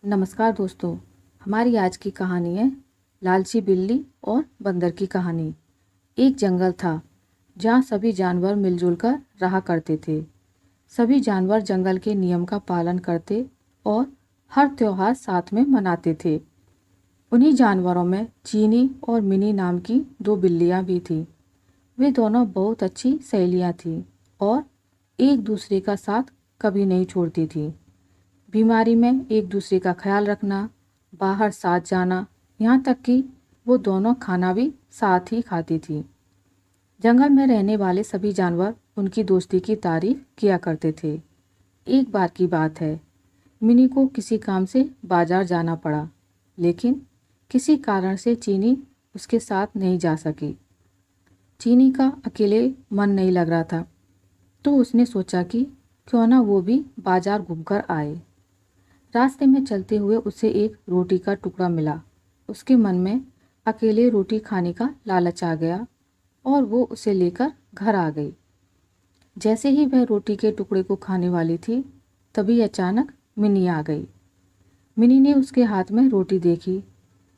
नमस्कार दोस्तों। हमारी आज की कहानी है लालची बिल्ली और बंदर की कहानी। एक जंगल था जहाँ सभी जानवर मिलजुल कर रहा करते थे। सभी जानवर जंगल के नियम का पालन करते और हर त्योहार साथ में मनाते थे। उन्हीं जानवरों में चीनी और मिनी नाम की दो बिल्लियाँ भी थीं। वे दोनों बहुत अच्छी सहेलियाँ थीं और एक दूसरे का साथ कभी नहीं छोड़ती थीं। बीमारी में एक दूसरे का ख्याल रखना, बाहर साथ जाना, यहाँ तक कि वो दोनों खाना भी साथ ही खाती थी। जंगल में रहने वाले सभी जानवर उनकी दोस्ती की तारीफ किया करते थे। एक बार की बात है, मिनी को किसी काम से बाजार जाना पड़ा, लेकिन किसी कारण से चीनी उसके साथ नहीं जा सकी। चीनी का अकेले मन नहीं लग रहा था, तो उसने सोचा कि क्यों ना वो भी बाजार घूमकर आए। रास्ते में चलते हुए उसे एक रोटी का टुकड़ा मिला। उसके मन में अकेले रोटी खाने का लालच आ गया और वो उसे लेकर घर आ गई। जैसे ही वह रोटी के टुकड़े को खाने वाली थी, तभी अचानक मिनी आ गई। मिनी ने उसके हाथ में रोटी देखी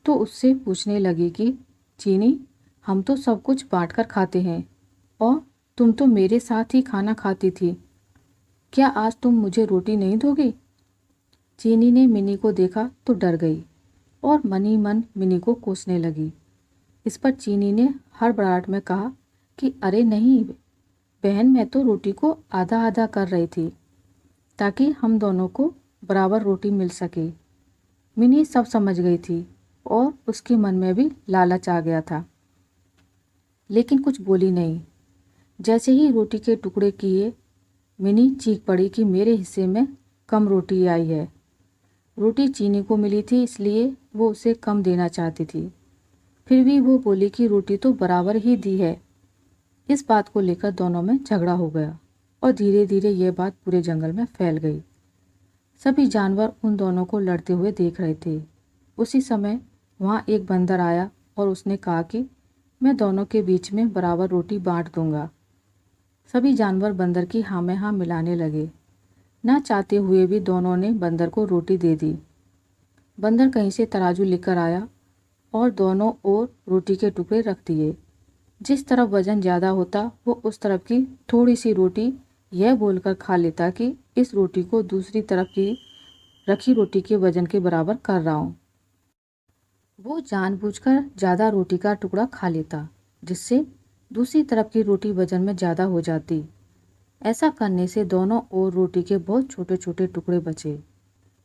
तो उससे पूछने लगी कि चीनी, हम तो सब कुछ बांट कर खाते हैं और तुम तो मेरे साथ ही खाना खाती थी। क्या आज तुम मुझे रोटी नहीं दोगी? चीनी ने मिनी को देखा तो डर गई और मन ही मन मिनी को कोसने लगी। इस पर चीनी ने हड़बड़ाहट में कहा कि अरे नहीं बहन, मैं तो रोटी को आधा आधा कर रही थी ताकि हम दोनों को बराबर रोटी मिल सके। मिनी सब समझ गई थी और उसके मन में भी लालच आ गया था, लेकिन कुछ बोली नहीं। जैसे ही रोटी के टुकड़े किए, मिनी चीख पड़ी कि मेरे हिस्से में कम रोटी आई है। रोटी चीनी को मिली थी, इसलिए वो उसे कम देना चाहती थी। फिर भी वो बोली कि रोटी तो बराबर ही दी है। इस बात को लेकर दोनों में झगड़ा हो गया और धीरे धीरे ये बात पूरे जंगल में फैल गई। सभी जानवर उन दोनों को लड़ते हुए देख रहे थे। उसी समय वहाँ एक बंदर आया और उसने कहा कि मैं दोनों के बीच में बराबर रोटी बांट दूंगा। सभी जानवर बंदर की हाँ में हाँ मिलाने लगे। ना चाहते हुए भी दोनों ने बंदर को रोटी दे दी। बंदर कहीं से तराजू लेकर आया और दोनों ओर रोटी के टुकड़े रख दिए। जिस तरफ वजन ज़्यादा होता वो उस तरफ की थोड़ी सी रोटी यह बोलकर खा लेता कि इस रोटी को दूसरी तरफ की रखी रोटी के वजन के बराबर कर रहा हूँ। वो जानबूझकर ज़्यादा रोटी का टुकड़ा खा लेता, जिससे दूसरी तरफ की रोटी वजन में ज़्यादा हो जाती। ऐसा करने से दोनों ओर रोटी के बहुत छोटे छोटे टुकड़े बचे।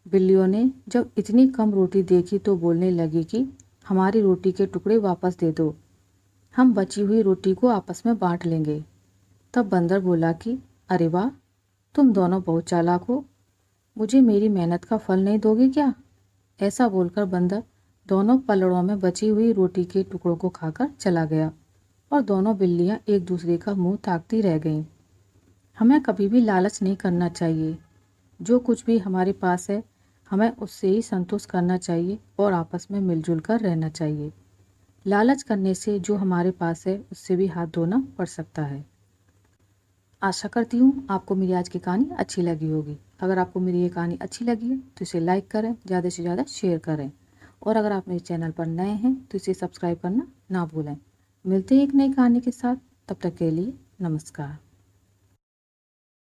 बिल्लियों ने जब इतनी कम रोटी देखी तो बोलने लगी कि हमारी रोटी के टुकड़े वापस दे दो, हम बची हुई रोटी को आपस में बांट लेंगे। तब बंदर बोला कि अरे वाह, तुम दोनों बहुत चालाक हो, मुझे मेरी मेहनत का फल नहीं दोगे क्या? ऐसा बोलकर बंदर दोनों पलड़ों में बची हुई रोटी के टुकड़ों को खाकर चला गया और दोनों बिल्लियाँ एक दूसरे का मुंह ताकती रह गईं। हमें कभी भी लालच नहीं करना चाहिए। जो कुछ भी हमारे पास है, हमें उससे ही संतोष करना चाहिए और आपस में मिलजुल कर रहना चाहिए। लालच करने से जो हमारे पास है उससे भी हाथ धोना पड़ सकता है। आशा करती हूँ आपको मेरी आज की कहानी अच्छी लगी होगी। अगर आपको मेरी ये कहानी अच्छी लगी है तो इसे लाइक करें, ज़्यादा से ज़्यादा शेयर करें और अगर आप मेरे चैनल पर नए हैं तो इसे सब्सक्राइब करना ना भूलें। मिलते हैं एक नई कहानी के साथ, तब तक के लिए नमस्कार।